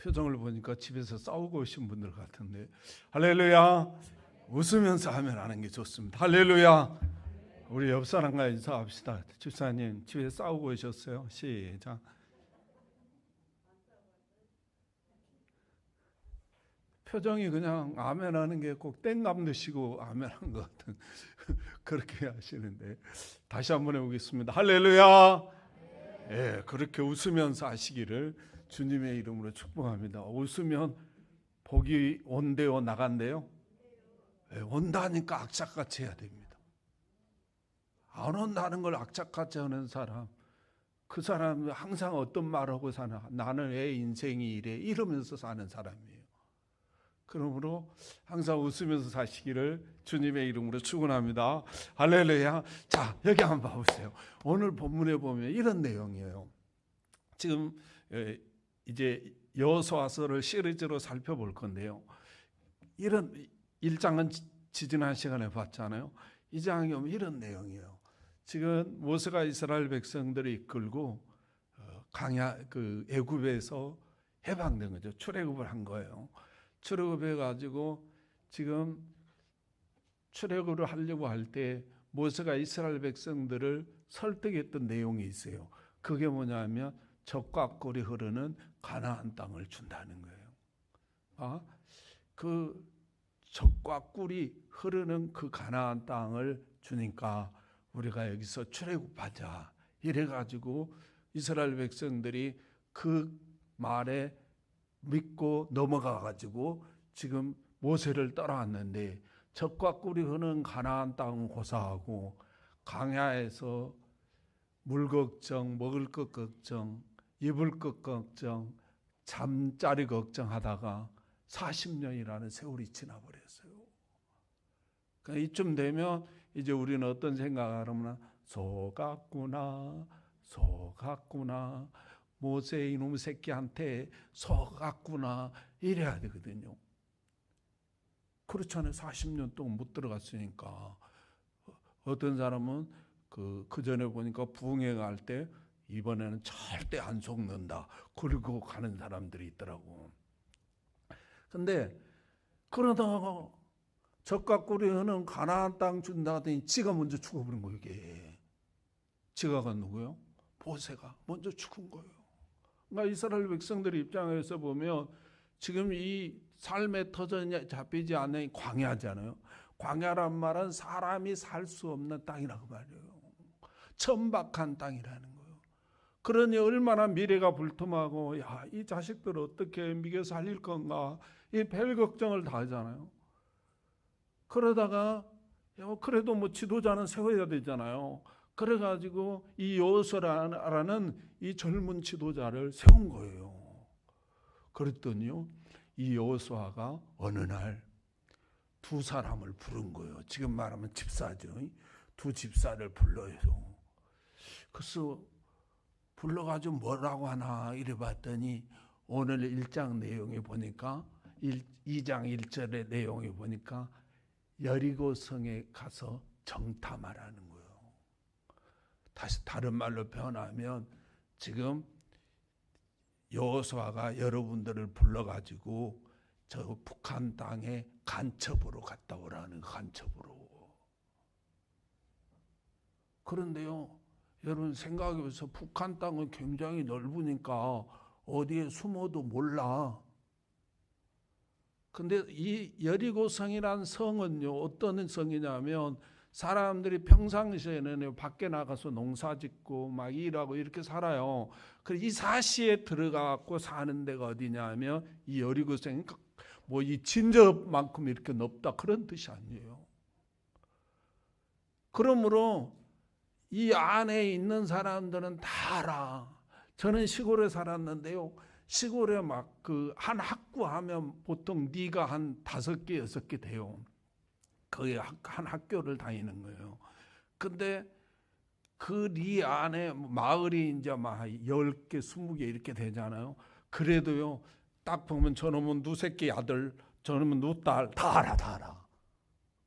표정을 보니까 집에서 싸우고 오신 분들 같은데, 할렐루야. 웃으면서 하면 하는 게 좋습니다. 할렐루야. 우리 옆 사람과 인사합시다. 집사님 집에 싸우고 오셨어요? 시작. 표정이 그냥 아멘 하는 게 꼭 땡감 드시고 아멘 한 것 같은 그렇게 하시는데, 다시 한번 해보겠습니다. 할렐루야. 예, 그렇게 웃으면서 하시기를 주님의 이름으로 축복합니다. 웃으면 복이 온대요, 나간대요? 예, 온다니까 악착같이 해야 됩니다. 안 온다는 걸 악착같이 하는 사람, 그 사람은 항상 어떤 말하고 사나, 나는 내 인생이 이래 이러면서 사는 사람이에요. 그러므로 항상 웃으면서 사시기를 주님의 이름으로 축원합니다. 할렐루야. 자, 여기 한번 봐보세요. 오늘 본문에 보면 이런 내용이에요. 지금 이제 여호수아서를 시리즈로 살펴볼 건데요. 이런 1장은 지난 시간에 봤잖아요. 2장에 오면 이런 내용이에요. 지금 모세가 이스라엘 백성들을 이끌고 광야 그 애굽에서 해방된 거죠. 출애굽을 한 거예요. 출애굽해 가지고 지금 출애굽을 하려고 할 때 모세가 이스라엘 백성들을 설득했던 내용이 있어요. 그게 뭐냐면 적과 꿀이 흐르는 가나안 땅을 준다는 거예요. 그 적과 꿀이 흐르는 그 가나안 땅을 주니까 우리가 여기서 출애굽하자 이래 가지고 이스라엘 백성들이 그 말에 믿고 넘어가 가지고 지금 모세를 따라왔는데, 적과 꿀이 흐르는 가나안 땅은 고사하고 광야에서 물 걱정, 먹을 것 걱정, 입을 것 걱정, 잠자리 걱정하다가 40년이라는 세월이 지나버렸어요. 그러니까 이쯤 되면 이제 우리는 어떤 생각을 하면 속았구나, 속았구나, 모세 이놈 새끼한테 속았구나 이래야 되거든요. 그렇잖아요. 40년 동안 못 들어갔으니까. 어떤 사람은 그 전에 보니까 부흥회 갈 때 이번에는 절대 안 속는다 그리고 가는 사람들이 있더라고. 근데 그러다가 적과 꿀이 흐르는 가나안 땅 준다 하더니 지가 먼저 죽어버린 거예요. 이게 지가가 누구요? 모세가 먼저 죽은 거예요. 그러니까 이스라엘 백성들 입장에서 보면 지금 이 삶의 터전이 잡히지 않는 광야잖아요. 광야란 말은 사람이 살 수 없는 땅이라고 말이에요. 천박한 땅이라는 거예요. 그러니 얼마나 미래가 불투명하고, 야, 이 자식들 어떻게 미겨 살릴 건가, 이 별 걱정을 다 하잖아요. 그러다가 그래도 뭐 지도자는 세워야 되잖아요. 그래가지고 이 여호수아라는 이 젊은 지도자를 세운 거예요. 그랬더니요, 이 여호수아가 어느 날 두 사람을 부른 거예요. 지금 말하면 집사죠. 두 집사를 불러요. 그래서 불러가지고 뭐라고 하나 이래 봤더니 오늘 1장 내용에 보니까 2장 1절의 내용에 보니까 여리고성에 가서 정탐하라는 거예요. 다시 다른 말로 표현하면 지금 여호수아가 여러분들을 불러가지고 저 북한 땅에 간첩으로 갔다 오라는, 간첩으로. 그런데요, 여러분 생각해보세요. 북한 땅은 굉장히 넓으니까 어디에 숨어도 몰라. 근데 이 여리고성이라는 성은요, 어떤 성이냐면 사람들이 평상시에는 밖에 나가서 농사 짓고 막 일하고 이렇게 살아요. 그래서 이 사시에 들어가고 사는 데가 어디냐면 이 여리고성이 뭐 이 진접만큼 이렇게 넓다 그런 뜻이 아니에요. 그러므로 이 안에 있는 사람들은 다 알아. 저는 시골에 살았는데요. 시골에 막 그 한 학구 하면 보통 네가 한 5개, 6개 돼요. 거의 한 학교를 다니는 거예요. 근데 그 네 안에 마을이 이제 막 10개, 20개 이렇게 되잖아요. 그래도요, 딱 보면 저놈은 누새끼 아들, 저놈은 누딸 다 알아, 다 알아.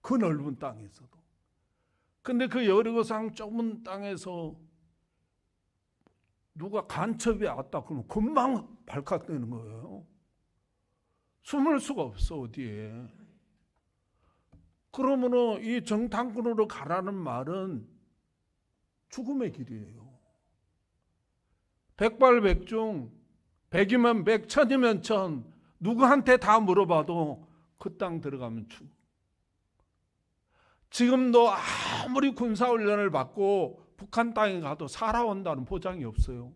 그 넓은 땅에서도. 근데 그 여리고성 좁은 땅에서 누가 간첩이 왔다 그러면 금방 발칵되는 거예요. 숨을 수가 없어 어디에. 그러므로 이 정탐꾼으로 가라는 말은 죽음의 길이에요. 백발백중, 백이면 백, 천이면 천, 누구한테 다 물어봐도 그 땅 들어가면 죽어. 지금도 아무리 군사훈련을 받고 북한 땅에 가도 살아온다는 보장이 없어요.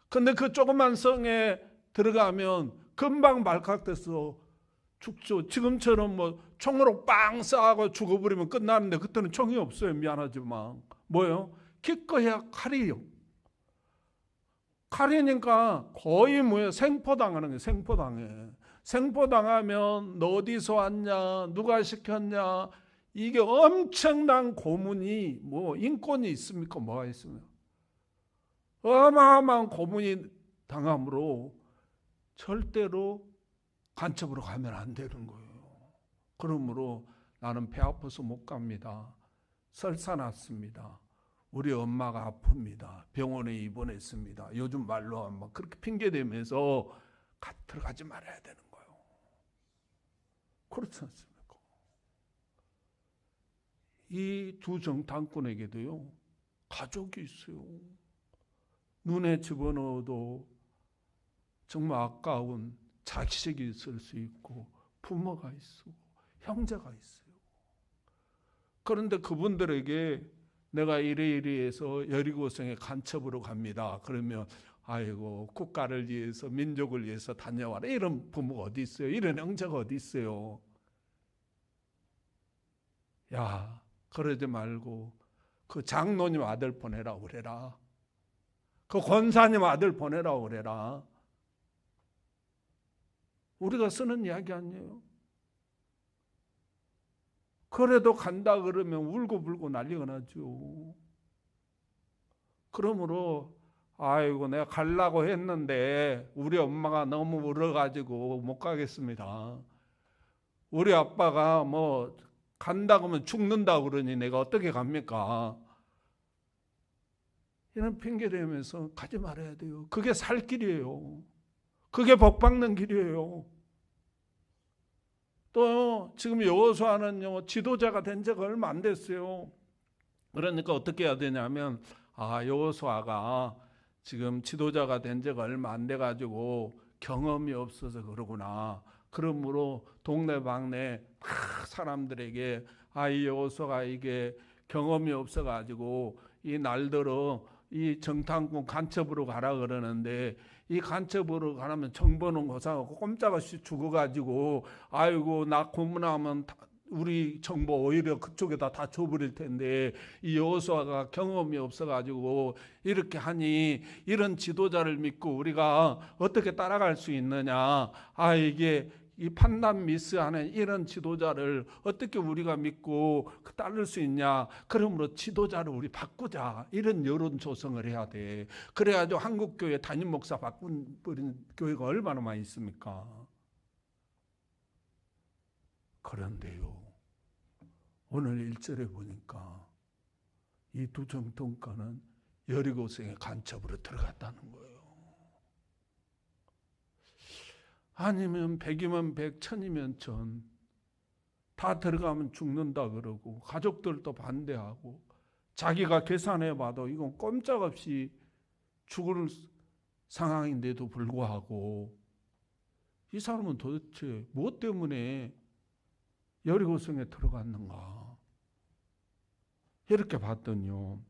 근데 그 조그만 성에 들어가면 금방 발칵돼서 죽죠. 지금처럼 뭐 총으로 빵 쏴고 죽어버리면 끝나는데 그때는 총이 없어요. 미안하지만. 뭐예요? 기꺼야 칼이요. 칼이니까 거의 뭐예요? 생포당하는 거예요. 생포당해. 생포당하면 너 어디서 왔냐? 누가 시켰냐? 이게 엄청난 고문이 뭐 인권이 있습니까? 뭐가 있습니까? 어마어마한 고문이 당함으로 절대로 간첩으로 가면 안 되는 거예요. 그러므로 나는 배 아파서 못 갑니다. 설사 났습니다. 우리 엄마가 아픕니다. 병원에 입원했습니다. 요즘 말로 하면 그렇게 핑계대면서 들어가지 말아야 되는 거예요. 그렇지 않습니까? 이 두 정탐꾼에게도요, 가족이 있어요. 눈에 집어넣어도 정말 아까운 자식이 있을 수 있고, 부모가 있고, 형제가 있어요. 그런데 그분들에게 내가 이래이래해서 여리고성에 간첩으로 갑니다. 그러면 아이고 국가를 위해서 민족을 위해서 다녀와라. 이런 부모가 어디 있어요? 이런 형제가 어디 있어요? 야, 그러지 말고 그 장로님 아들 보내라 그래라. 그 권사님 아들 보내라 그래라. 우리가 쓰는 이야기 아니에요? 그래도 간다 그러면 울고불고 난리가 나죠. 그러므로 아이고 내가 가려고 했는데 우리 엄마가 너무 울어가지고 못 가겠습니다. 우리 아빠가 뭐 간다고 하면 죽는다 그러니 내가 어떻게 갑니까? 이런 핑계 대면서 가지 말아야 돼요. 그게 살 길이에요. 그게 복 받는 길이에요. 또 지금 여호수아는요, 지도자가 된 지가 얼마 안 됐어요. 그러니까 어떻게 해야 되냐면, 여호수아가 지금 지도자가 된 지가 얼마 안 돼가지고 경험이 없어서 그러구나. 그러므로 동네방네 사람들에게 이 여호수아가 이게 경험이 없어가지고 이 날들어 이 정탐꾼 간첩으로 가라 그러는데, 이 간첩으로 가라면 정보는 고사하고 꼼짝없이 죽어가지고 아이고 나 고문하면 우리 정보 오히려 그쪽에다 다 줘버릴 텐데, 이 여호수아가 경험이 없어가지고 이렇게 하니 이런 지도자를 믿고 우리가 어떻게 따라갈 수 있느냐. 이게 이 판단 미스하는 이런 지도자를 어떻게 우리가 믿고 따를 수 있냐. 그러므로 지도자를 우리 바꾸자. 이런 여론 조성을 해야 돼. 그래가지고 한국교회 담임 목사 바꾼 교회가 얼마나 많이 있습니까? 그런데요, 오늘 1절에 보니까 이 두 정탐꾼은 여리고성에 간첩으로 들어갔다는 거예요. 아니면 백이면 백, 천이면 천, 다 들어가면 죽는다 그러고 가족들도 반대하고 자기가 계산해봐도 이건 꼼짝없이 죽을 상황인데도 불구하고 이 사람은 도대체 무엇 때문에 여리고성에 들어갔는가? 이렇게 봤더니요,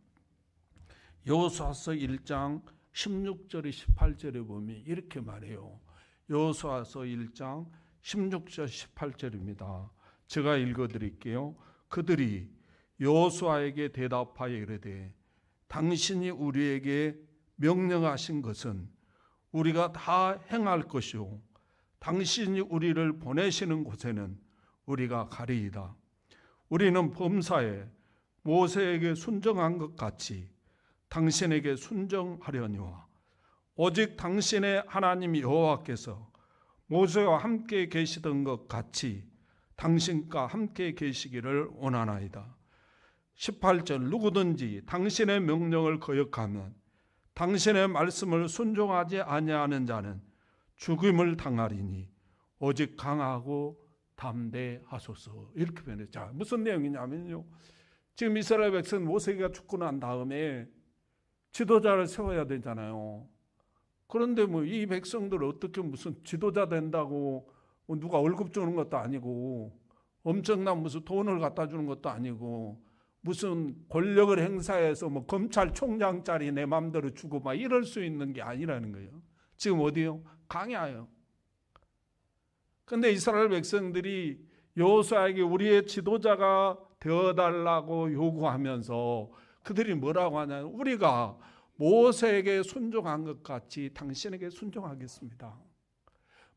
여호수아서 1장 16절에 18절에 보면 이렇게 말해요. 여호수아서 1장 16절 18절입니다. 제가 읽어드릴게요. 그들이 여호수아에게 대답하여 이르되 당신이 우리에게 명령하신 것은 우리가 다 행할 것이요 당신이 우리를 보내시는 곳에는 우리가 가리이다. 우리는 범사에 모세에게 순종한 것 같이 당신에게 순종하려니와 오직 당신의 하나님 여호와께서 모세와 함께 계시던 것 같이 당신과 함께 계시기를 원하나이다. 18절 누구든지 당신의 명령을 거역하면 당신의 말씀을 순종하지 아니하는 자는 죽임을 당하리니 오직 강하고 담대하소서. 이렇게 변해요. 자, 무슨 내용이냐면요, 지금 이스라엘 백성 모세가 죽고 난 다음에 지도자를 세워야 되잖아요. 그런데 뭐 이 백성들 어떻게 무슨 지도자 된다고 누가 월급 주는 것도 아니고 엄청난 무슨 돈을 갖다 주는 것도 아니고 무슨 권력을 행사해서 뭐 검찰총장짜리 내 마음대로 주고 막 이럴 수 있는 게 아니라는 거예요. 지금 어디요? 강야예요. 근데 이스라엘 백성들이 여호수아에게 우리의 지도자가 되어달라고 요구하면서 그들이 뭐라고 하냐면, 우리가 모세에게 순종한 것 같이 당신에게 순종하겠습니다.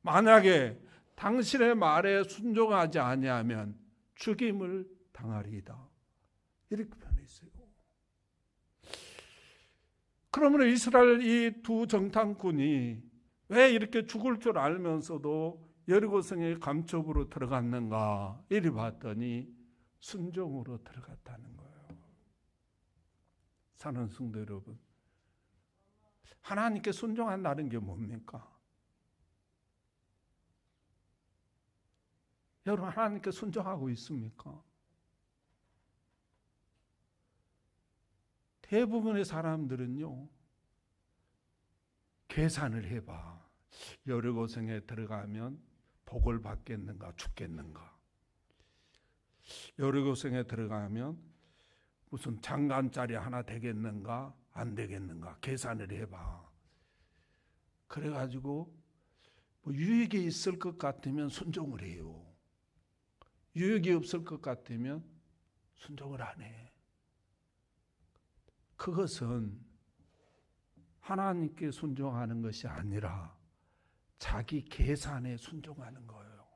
만약에 당신의 말에 순종하지 아니하면 죽임을 당하리이다. 이렇게 변해 있어요. 그러면 이스라엘 이 두 정탐꾼이 왜 이렇게 죽을 줄 알면서도 여리고성에 감첩으로 들어갔는가? 이리 봤더니 순종으로 들어갔다는 거예요. 사는 성도 여러분, 하나님께 순종한다는 게 뭡니까? 여러분, 하나님께 순종하고 있습니까? 대부분의 사람들은요, 계산을 해봐. 여리고성에 들어가면 복을 받겠는가, 죽겠는가? 여리고성에 들어가면 무슨 장관짜리 하나 되겠는가, 안 되겠는가? 계산을 해봐. 그래가지고 뭐 유익이 있을 것 같으면 순종을 해요. 유익이 없을 것 같으면 순종을 안 해. 그것은 하나님께 순종하는 것이 아니라 자기 계산에 순종하는 거예요.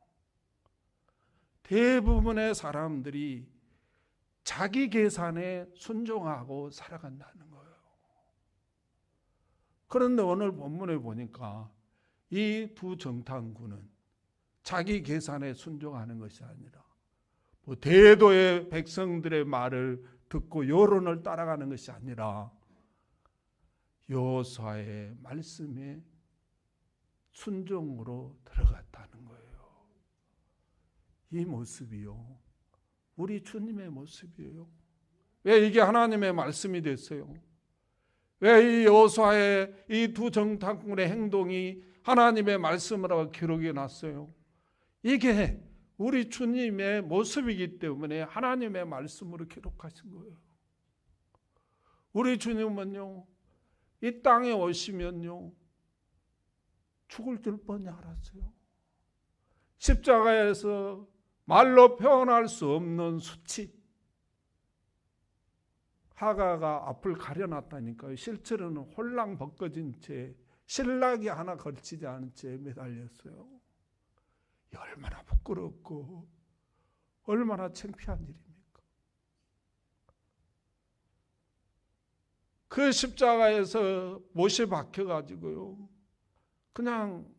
대부분의 사람들이 자기 계산에 순종하고 살아간다는 거예요. 그런데 오늘 본문에 보니까 이 두 정탐꾼은 자기 계산에 순종하는 것이 아니라 뭐 대도의 백성들의 말을 듣고 여론을 따라가는 것이 아니라 여호수아의 말씀에 순종으로 들어갔다는 거예요. 이 모습이요, 우리 주님의 모습이에요. 왜 이게 하나님의 말씀이 됐어요? 왜 이 여호수아의 이 두 정탐꾼의 행동이 하나님의 말씀이라고 기록이 났어요? 이게 우리 주님의 모습이기 때문에 하나님의 말씀으로 기록하신 거예요. 우리 주님은요, 이 땅에 오시면요, 죽을 줄 뻔히 알았어요. 십자가에서 말로 표현할 수 없는 수치, 하가가 앞을 가려놨다니까요. 실제로는 홀랑 벗겨진 채 실락이 하나 걸치지 않은 채 매달렸어요. 얼마나 부끄럽고 얼마나 창피한 일입니까? 그 십자가에서 못이 박혀가지고요, 그냥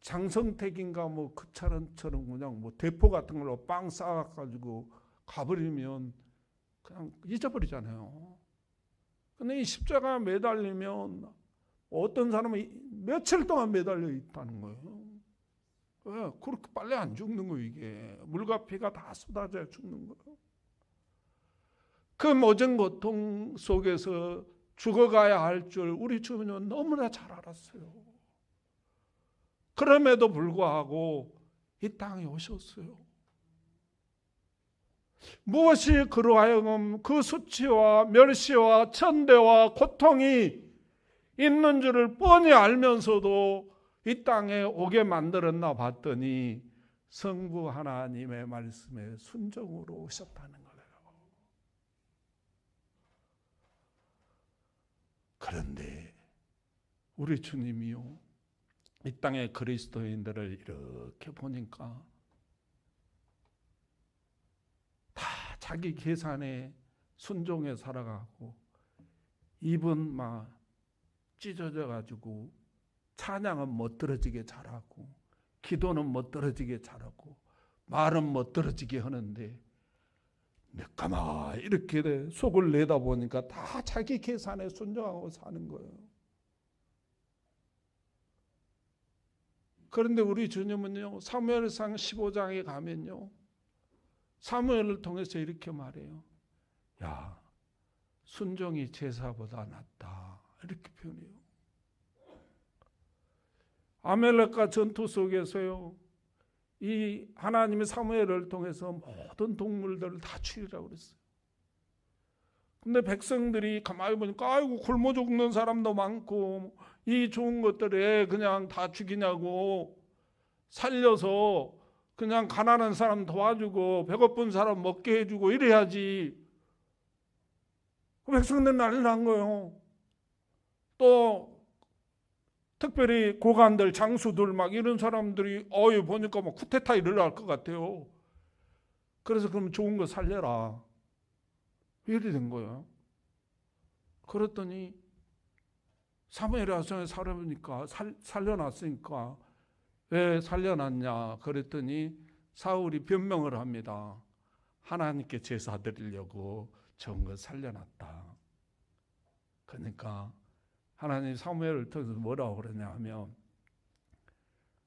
장성택인가 뭐 그 차처럼 그냥 뭐 대포 같은 걸로 빵 쌓아가지고 가버리면 그냥 잊어버리잖아요. 근데 이 십자가 매달리면 어떤 사람은 며칠 동안 매달려 있다는 거예요. 왜? 그렇게 빨리 안 죽는 거예요. 이게 물과 피가 다 쏟아져야 죽는 거예요. 그 모든 고통 속에서 죽어가야 할 줄 우리 주님은 너무나 잘 알았어요. 그럼에도 불구하고 이 땅에 오셨어요. 무엇이 그로 하여금 그 수치와 멸시와 천대와 고통이 있는 줄을 뻔히 알면서도 이 땅에 오게 만들었나 봤더니 성부 하나님의 말씀에 순종으로 오셨다는 거예요. 그런데 우리 주님이요, 이 땅의 그리스도인들을 이렇게 보니까 다 자기 계산에 순종해 살아가고 입은 막 찢어져 가지고 찬양은 멋들어지게 잘하고 기도는 멋들어지게 잘하고 말은 멋들어지게 하는데 내까마 이렇게 속을 내다보니까 다 자기 계산에 순종하고 사는 거예요. 그런데 우리 주님은요, 사무엘상 15장에 가면요, 사무엘을 통해서 이렇게 말해요. 야, 순종이 제사보다 낫다, 이렇게 표현해요. 아멜렉과 전투 속에서요, 이 하나님의 사무엘을 통해서 모든 동물들을 다 죽이라고 그랬어요. 근데 백성들이 가만히 보니까 아이고 굶어 죽는 사람도 많고 이 좋은 것들에 그냥 다 죽이냐고, 살려서 그냥 가난한 사람 도와주고 배고픈 사람 먹게 해주고 이래야지. 백성들 난리 난 거예요. 또 특별히 고관들, 장수들 막 이런 사람들이 보니까 막 쿠데타 일어날 것 같아요. 그래서 그럼 좋은 거 살려라, 이렇게 된 거예요. 그랬더니 사무엘이 와서 살아보니까 살려놨으니까 왜 살려놨냐 그랬더니 사울이 변명을 합니다. 하나님께 제사 드리려고 좋은 거 살려놨다. 그러니까 하나님 사무엘을 통해서 뭐라고 그러냐 하면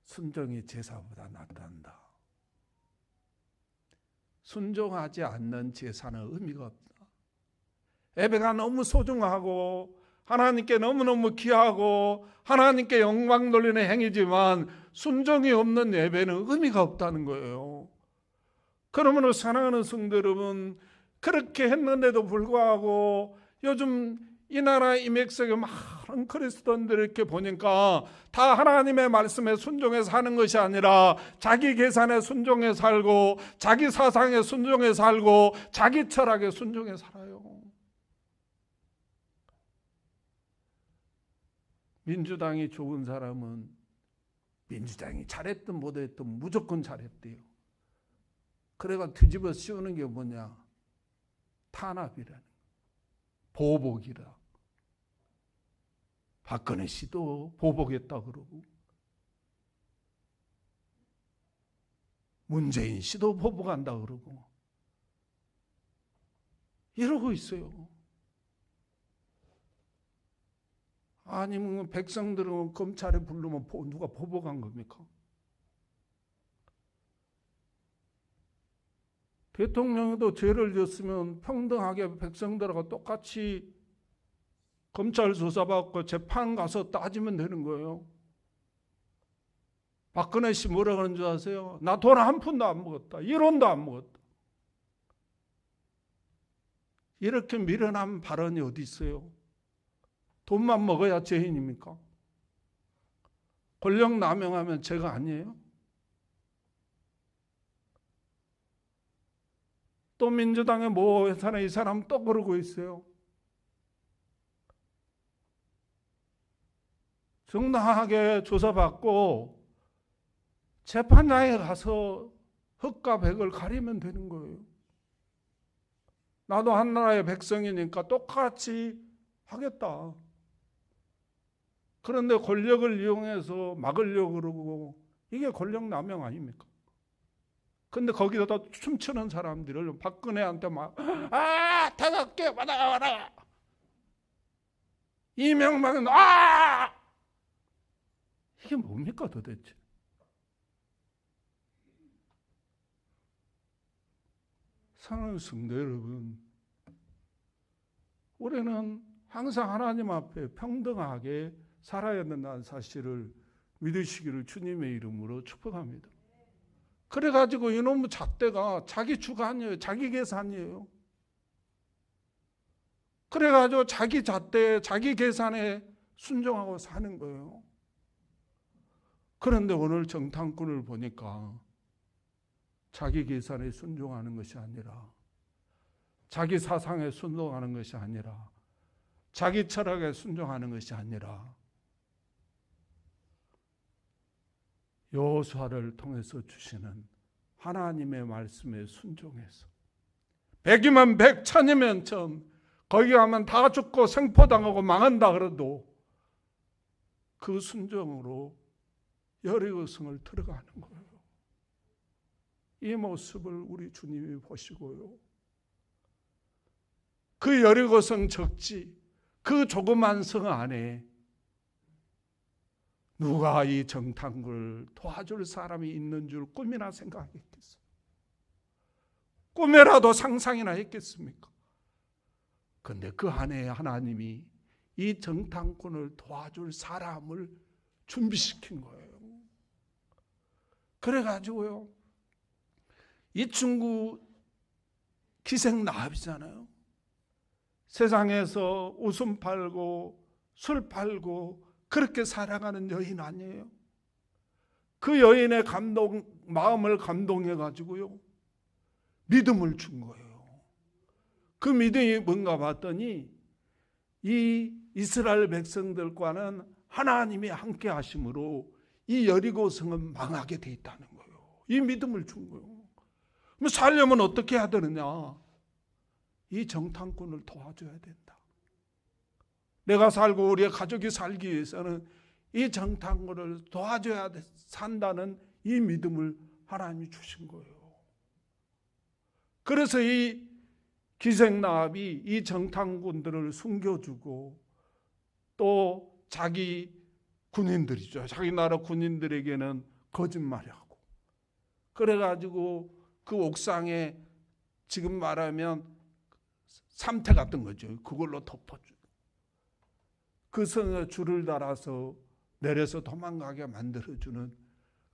순종이 제사보다 낫단다. 순종하지 않는 제사는 의미가 없다. 예배가 너무 소중하고 하나님께 너무너무 귀하고 하나님께 영광 돌리는 행위지만 순종이 없는 예배는 의미가 없다는 거예요. 그러므로 사랑하는 성도 여러분, 그렇게 했는데도 불구하고 요즘 이 나라 이 백성의 많은 그리스도인들 이렇게 보니까 다 하나님의 말씀에 순종해 사는 것이 아니라 자기 계산에 순종해 살고 자기 사상에 순종해 살고 자기 철학에 순종해 살아요. 민주당이 좋은 사람은 민주당이 잘했든 못했든 무조건 잘했대요. 그래가 뒤집어 씌우는 게 뭐냐? 탄압이라는, 보복이라. 박근혜 씨도 보복했다 그러고 문재인 씨도 보복한다 그러고 이러고 있어요. 아니면 백성들은 검찰에 부르면 누가 보복한 겁니까? 대통령도 죄를 졌으면 평등하게 백성들하고 똑같이 검찰 조사받고 재판 가서 따지면 되는 거예요. 박근혜 씨 뭐라 그러는 줄 아세요? 나 돈 한 푼도 안 먹었다. 1원도 안 먹었다. 이렇게 미련한 발언이 어디 있어요? 돈만 먹어야 죄인입니까? 권력 남용하면 죄가 아니에요? 또 민주당의 모 회사는 이 사람 또 그러고 있어요. 정당하게 조사받고 재판장에 가서 흑과 백을 가리면 되는 거예요. 나도 한 나라의 백성이니까 똑같이 하겠다. 그런데 권력을 이용해서 막으려고 그러고 이게 권력 남용 아닙니까? 근데 거기다 춤추는 사람들을 박근혜한테 막 다섯개 받아와라. 이명박은 이게 뭡니까 도대체? 사랑하는 성도 여러분, 우리는 항상 하나님 앞에 평등하게 살아야 된다는 사실을 믿으시기를 주님의 이름으로 축복합니다. 그래가지고 이놈의 잣대가 자기 주관이에요. 자기 계산이에요. 그래가지고 자기 잣대, 자기 계산에 순종하고 사는 거예요. 그런데 오늘 정탐꾼을 보니까 자기 계산에 순종하는 것이 아니라 자기 사상에 순종하는 것이 아니라 자기 철학에 순종하는 것이 아니라 여호수아를 통해서 주시는 하나님의 말씀에 순종해서 100이면 100, 1000이면 1000, 거기 가면 다 죽고 생포당하고 망한다 그래도 그 순종으로 여리고성을 들어가는 거예요. 이 모습을 우리 주님이 보시고요. 그 여리고성 적지, 그 조그만 성 안에 누가 이 정탐꾼을 도와줄 사람이 있는 줄 꿈이나 생각했겠어요? 꿈에라도 상상이나 했겠습니까? 그런데 그 안에 하나님이 이 정탐꾼을 도와줄 사람을 준비시킨 거예요. 그래가지고요, 이 친구 기생나합이잖아요. 세상에서 웃음 팔고 술 팔고 그렇게 살아가는 여인 아니에요. 그 여인의 마음을 감동해가지고요, 믿음을 준 거예요. 그 믿음이 뭔가 봤더니 이 이스라엘 백성들과는 하나님이 함께 하심으로 이 여리고성은 망하게 돼 있다는 거예요. 이 믿음을 준 거예요. 그럼 살려면 어떻게 해야 되느냐? 이 정탐꾼을 도와줘야 된다. 내가 살고 우리의 가족이 살기 위해서는 이 정탐꾼을 도와줘야 산다는 이 믿음을 하나님이 주신 거예요. 그래서 이 기생나합이 이 정탐꾼들을 숨겨주고 또 자기 군인들이죠. 자기 나라 군인들에게는 거짓말하고 그래가지고 그 옥상에 지금 말하면 삼태 같은 거죠. 그걸로 덮어주고 그 성에 줄을 달아서 내려서 도망가게 만들어주는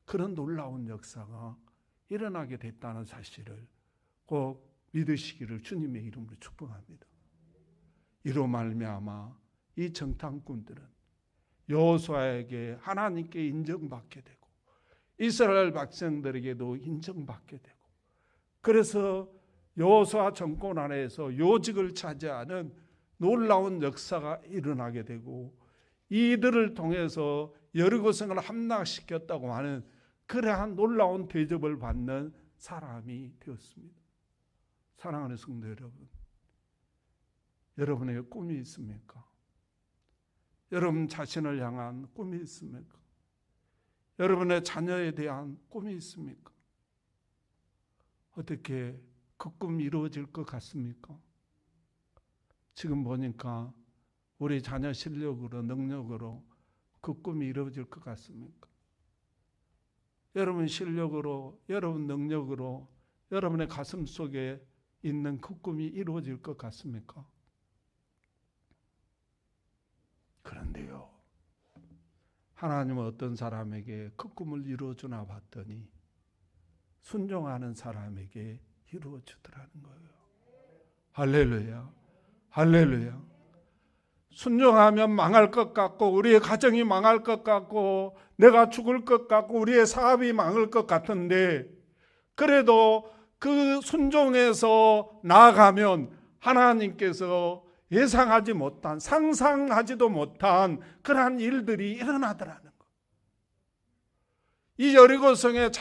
그런 놀라운 역사가 일어나게 됐다는 사실을 꼭 믿으시기를 주님의 이름으로 축복합니다. 이로 말미암아 이 정탐꾼들은 여호수아에게 하나님께 인정받게 되고 이스라엘 백성들에게도 인정받게 되고 그래서 여호수아 정권 안에서 요직을 차지하는 놀라운 역사가 일어나게 되고 이들을 통해서 여리고성을 함락시켰다고 하는 그러한 놀라운 대접을 받는 사람이 되었습니다. 사랑하는 성도 여러분, 여러분의 꿈이 있습니까? 여러분 자신을 향한 꿈이 있습니까? 여러분의 자녀에 대한 꿈이 있습니까? 어떻게 그 꿈이 이루어질 것 같습니까? 지금 보니까 우리 자녀 실력으로 능력으로 그 꿈이 이루어질 것 같습니까? 여러분 실력으로 여러분 능력으로 여러분의 가슴 속에 있는 그 꿈이 이루어질 것 같습니까? 그런데요, 하나님은 어떤 사람에게 그 꿈을 이루어주나 봤더니 순종하는 사람에게 이루어주더라는 거예요. 할렐루야, 할렐루야. 순종하면 망할 것 같고 우리의 가정이 망할 것 같고 내가 죽을 것 같고 우리의 사업이 망할 것 같은데 그래도 그 순종에서 나아가면 하나님께서 예상하지 못한 상상하지도 못한 그러한 일들이 일어나더라는 것. 이 여리고성에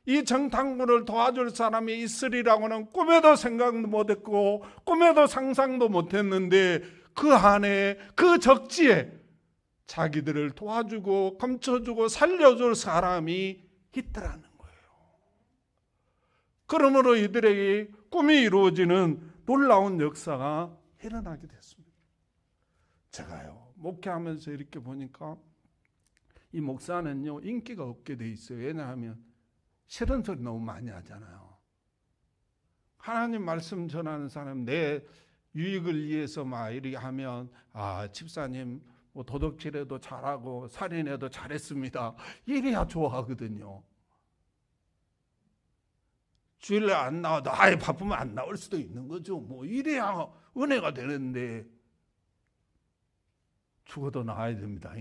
이 정탐꾼을 도와줄 사람이 있으리라고는 꿈에도 생각도 못했고 꿈에도 상상도 못했는데 그 안에 그 적지에 자기들을 도와주고 감춰주고 살려줄 사람이 있더라는 거예요. 그러므로 이들에게 꿈이 이루어지는 놀라운 역사가 일어나게 됐습니다. 제가요 목회하면서 이렇게 보니까 이 목사는요 인기가 없게 돼 있어요. 왜냐하면 싫은 소리 너무 많이 하잖아요. 하나님 말씀 전하는 사람 내 유익을 위해서 막 이렇게 하면 집사님 뭐 도둑질해도 잘하고 살인해도 잘했습니다. 이래야 좋아하거든요. 주일날 안 나와도 바쁘면 안 나올 수도 있는 거죠. 뭐 이래야 은혜가 되는데 죽어도 나와야 됩니다.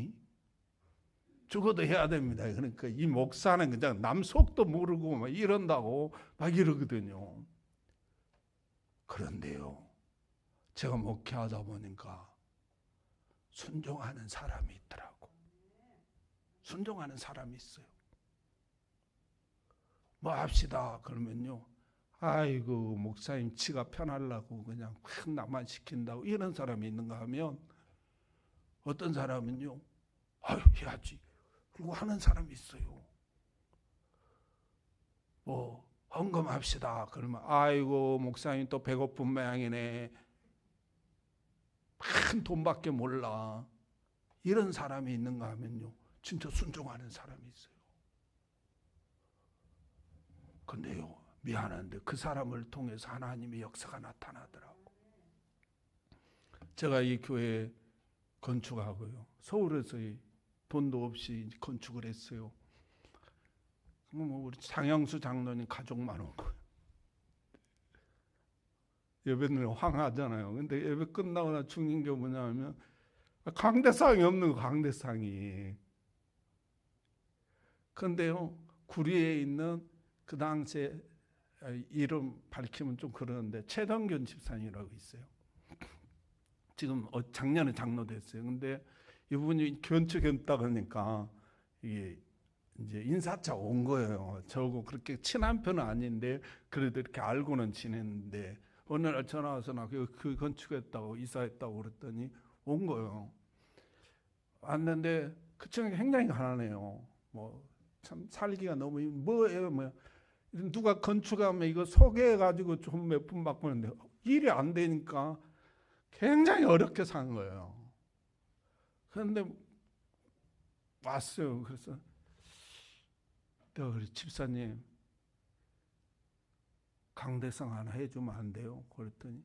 죽어도 해야 됩니다. 그러니까 이 목사는 그냥 남 속도 모르고 막 이런다고 막 이러거든요. 그런데요, 제가 목회하다 보니까 순종하는 사람이 있더라고. 순종하는 사람이 있어요. 뭐 합시다 그러면요, 아이고 목사님 지가 편하려고 그냥 큰 나만 시킨다고 이런 사람이 있는가 하면 어떤 사람은요 해야지 그리고 하는 사람이 있어요. 뭐 헌금합시다 그러면 아이고 목사님 또 배고픈 모양이네, 큰 돈밖에 몰라, 이런 사람이 있는가 하면요 진짜 순종하는 사람이 있어요. 근데요, 미안한데 그 사람을 통해서 하나님의 역사가 나타나더라고. 제가 이 교회 건축하고요, 서울에서 돈도 없이 건축을 했어요. 우리 장영수 장로님 가족만 온 거예요. 예배는 황하잖아요. 근데 예배 끝나고 나 중인 게 뭐냐면 강대상이 없는 거, 강대상이. 근데요, 구리에 있는 그 당시에 이름 밝히면 좀 그러는데 최덕균 집사님이라고 있어요. 지금 작년에 장로 됐어요. 근데 이분이 견축했다 그러니까 이게 이제 인사차 온 거예요. 저하고 그렇게 친한 편은 아닌데 그래도 이렇게 알고는 지냈는데 어느 날 전화 와서 나 그 건축했다고 이사했다고 그랬더니 온 거예요. 왔는데 그 친구가 굉장히 가난해요. 뭐 참 살기가 너무 뭐예요, 뭐 누가 건축하면 이거 소개해가지고 좀 몇 푼 받고 있는데 일이 안 되니까 굉장히 어렵게 산 거예요. 그런데 왔어요. 그래서 내가 그래, 집사님 강대상 하나 해주면 안 돼요? 그랬더니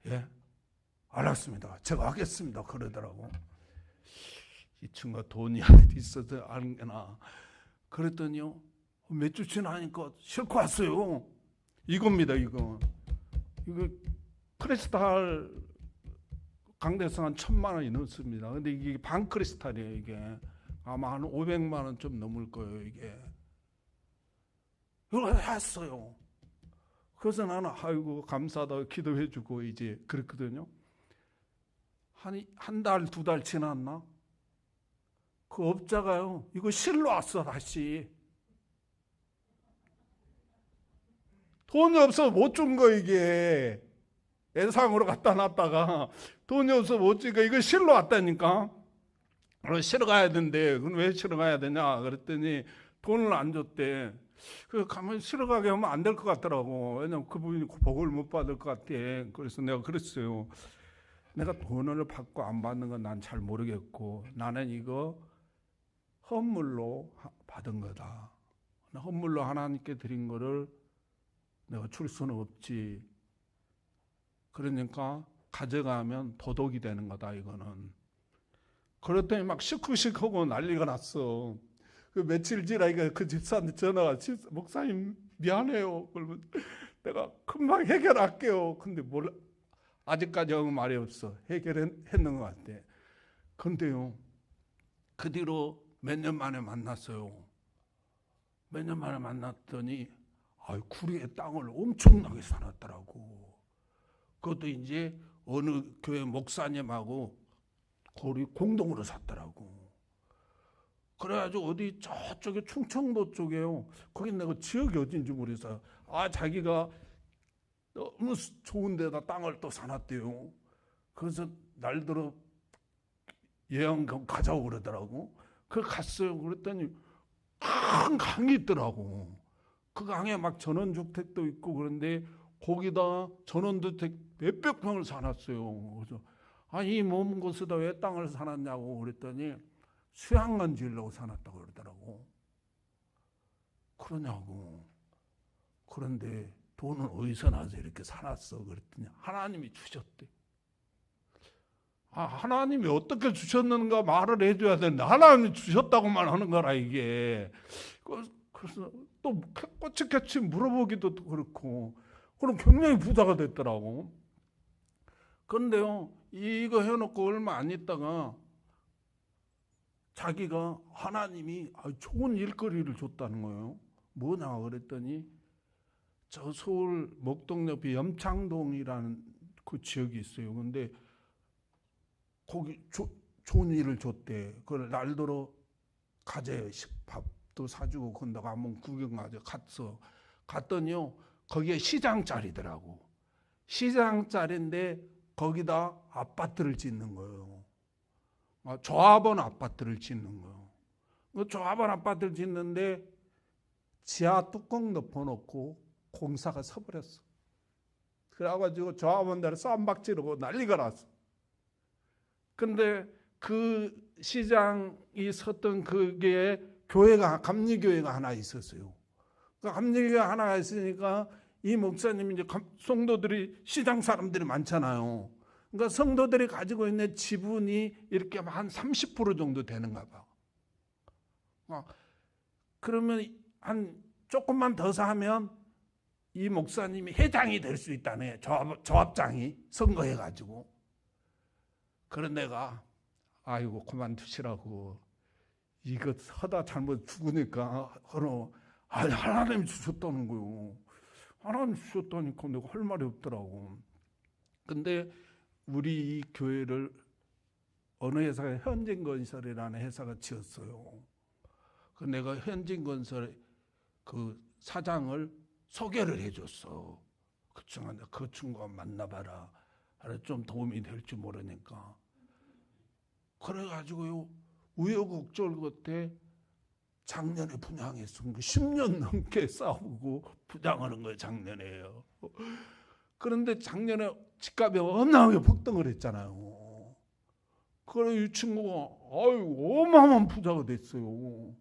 예, 알았습니다. 제가 하겠습니다. 그러더라고. 이 친구가 돈이 있어서 아는 게나. 그랬더니요, 몇 주 지나니까 싫고 왔어요. 이겁니다, 이거 크리스탈 강대상 한 1,000만 원이 넘습니다. 근데 이게 반크리스탈이에요. 이게 아마 한 500만 원 좀 넘을 거예요. 이게 이걸 했어요. 그래서 나는 아이고 감사하다 기도해주고 이제 그랬거든요. 한 달, 2달 지났나? 그 업자가요, 이거 실로 왔어. 다시 돈이 없어 못 준 거. 이게 예상으로 갖다 놨다가 돈이 없어 못 주니까 이거 실로 왔다니까. 실어 가야 된대. 그럼 왜 실어 가야 되냐 그랬더니 돈을 안 줬대. 그 가면 실어 가게 하면 안 될 것 같더라고. 왜냐면 그분이 복을 못 받을 것 같아. 그래서 내가 그랬어요. 내가 돈을 받고 안 받는 건 난 잘 모르겠고 나는 이거 헌물로 받은 거다. 헌물로 하나님께 드린 거를 내가 줄 수는 없지. 그러니까 가져가면 도덕이 되는 거다 이거는. 그랬더니 막 시끌시끌하고 난리가 났어. 그 며칠 지나니까 그 집사한테 전화가, 목사님 미안해요. 그러면 내가 금방 해결할게요. 근데 몰라, 아직까지 아무 말이 없어. 해결했는 것 같아. 근데요, 그 뒤로 몇 년 만에 만났어요. 몇 년 만에 만났더니 구리에 땅을 엄청나게 사놨더라고. 그것도 이제 어느 교회 목사님하고 거의 공동으로 샀더라고. 그래가지고 어디 저쪽에 충청도 쪽에요. 거긴 내가 지역이 어딘지 모르겠어. 자기가 너무 좋은 데다 땅을 또 사놨대요. 그래서 날들어 예언경 가자고 그러더라고. 그 갔어요. 그랬더니 큰 강이 있더라고. 그 강에 막 전원주택도 있고 그런데 거기다 전원주택 몇백 평을 사놨어요. 그래서 이 먼 곳에다 왜 땅을 사놨냐고 그랬더니 수양관 지으려고 사놨다고 그러더라고. 그러냐고. 그런데 돈은 어디서 나서 이렇게 사놨어? 그랬더니 하나님이 주셨대. 하나님이 어떻게 주셨는가 말을 해줘야 되는데 하나님이 주셨다고만 하는 거라 이게. 그래서 또 꼬치꼬치 물어보기도 그렇고 그럼 굉장히 부자가 됐더라고. 그런데요, 이거 해놓고 얼마 안 있다가 자기가 하나님이 좋은 일거리를 줬다는 거예요. 뭐냐 그랬더니 저 서울 목동 옆에 염창동이라는 그 지역이 있어요. 근데 거기 좋은 일을 줬대. 그걸 날더러 가재 밥도 사주고 건다가 한번 구경 갔더니요, 거기에 시장짜리더라고. 시장짜리인데 거기다 아파트를 짓는 거예요. 조합원 아파트를 짓는 거예요. 그 조합원 아파트를 짓는데 지하 뚜껑 덮어놓고 공사가 서버렸어. 그래가지고 조합원들 쌈박지르고 난리가 났어. 근데 그 시장이 섰던 그게 교회가 감리교회가 하나 있었어요. 그 감리교회 하나가 있으니까 이 목사님이 이제 성도들이 시장 사람들이 많잖아요. 그러니까 성도들이 가지고 있는 지분이 이렇게 한 30% 정도 되는가 봐. 그러면 한 조금만 더 사면 이 목사님이 회장이 될 수 있다네. 조합장이 선거해가지고. 그런 내가 아이고 그만두시라고. 이거 하다 잘못 죽으니까 하나님 주셨다는 거요. 하나님 주셨다니까 내가 할 말이 없더라고. 근데 우리 이 교회를 어느 회사가 현진건설이라는 회사가 지었어요. 그 내가 현진건설 그 사장을 소개를 해줬어. 그 친구가 만나봐라. 좀 도움이 될지 모르니까. 그래가지고요 우여곡절 끝에 작년에 분양했으면 10년 넘게 싸우고 분양하는 거예요. 작년에요. 그런데 작년에 집값이 엄청나게 폭등을 했잖아요. 그래 이 친구가 어마어마한 부자가 됐어요.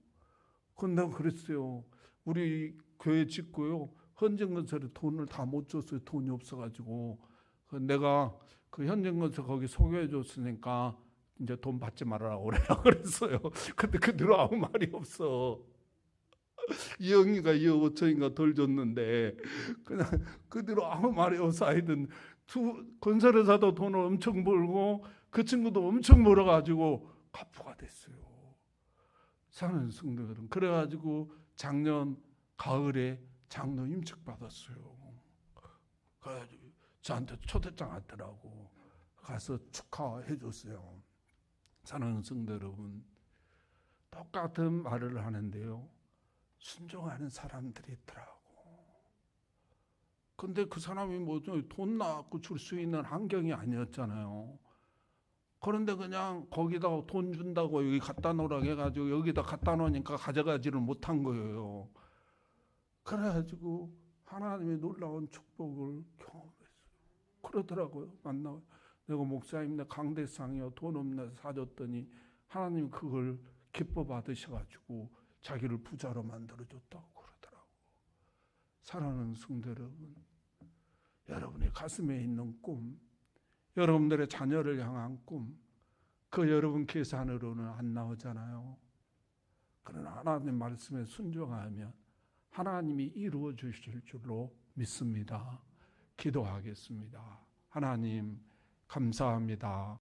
근데 내가 그랬어요. 우리 교회 짓고요 현진건설에 돈을 다 못 줬어요. 돈이 없어가지고. 내가 그 현진건설 거기 소개해 줬으니까 이제 돈 받지 말아라 그래라 그랬어요. 근데 그대로 아무 말이 없어. 2억인가 2억 5천인가 덜 줬는데 그냥 그대로 아무 말이 없어. 하여튼 건설회사도 돈을 엄청 벌고 그 친구도 엄청 벌어가지고 가부가 됐어요. 사는 성도들은. 그래가지고 작년 가을에 장로 임책 받았어요. 그래가지고 저한테 초대장 왔더라고. 가서 축하해 줬어요. 사랑하는 성도 여러분, 똑같은 말을 하는데요 순종하는 사람들이 있더라고. 근데 그 사람이 뭐죠? 돈 낳고 줄 수 있는 환경이 아니었잖아요. 그런데 그냥 거기다 돈 준다고 여기 갖다 놓으라고 해가지고 여기다 갖다 놓으니까 가져가지를 못한 거예요. 그래가지고 하나님의 놀라운 축복을 경험했어요. 그러더라고요. 만나고 내가 목사님 내 강대상이요 돈 없나 사줬더니 하나님 그걸 기뻐 받으셔가지고 자기를 부자로 만들어줬다고 그러더라고. 사랑하는 성도 여러분, 여러분의 가슴에 있는 꿈, 여러분들의 자녀를 향한 꿈, 그 여러분 계산으로는 안 나오잖아요. 그러나 하나님 말씀에 순종하면 하나님이 이루어 주실 줄로 믿습니다. 기도하겠습니다. 하나님 감사합니다.